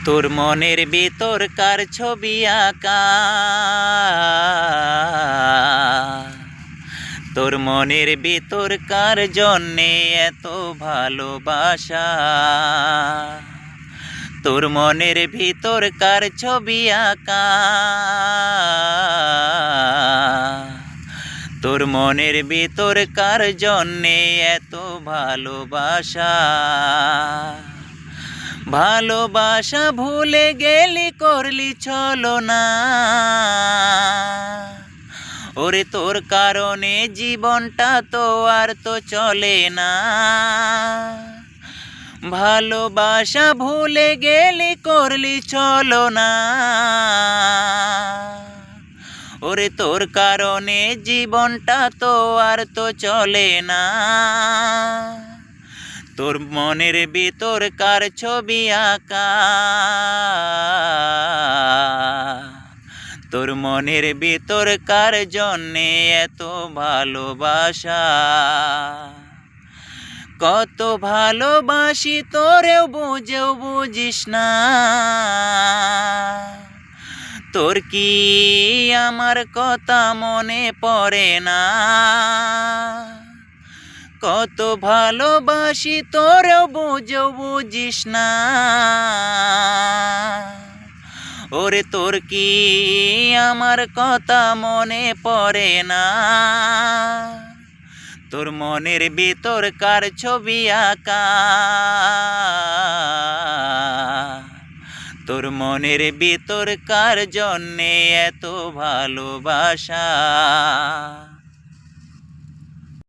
তোর মনের ভিতর কার ছবি আঁকা, তোর মনের ভিতর কার জন্যে এত ভালোবাসা, তোর মনের ভিতর কার ছবি আঁকা, তোর মনের ভিতর কার জন্যে এত ভালোবাসা। ভালোবাসা ভুলে গেলি করলি ছলনা, ওরে তোর কারণে জীবনটা তো আর তো চলে না। ভালোবাসা ভুলে গেলি করলি ছলনা, ওরে তোর কারণে জীবনটা তো আর তো চলে না। তোর মনের ভিতর কার ছবি আঁকা, তোর মনের ভিতর কার জন্যে এত ভালোবাসা। কত ভালোবাসি তোরেও বুঝেও বুঝিস না, তোর কি আমার কথা মনে পড়ে না। কত ভালোবাসি তোরেও বুঝেও বুঝিস না, ওরে তোর কি আমার কথা মনে পড়ে না। তোর মনের ভিতর কার ছবি আঁকা, তোর মনের ভিতর কার জন্যে এত ভালোবাসা।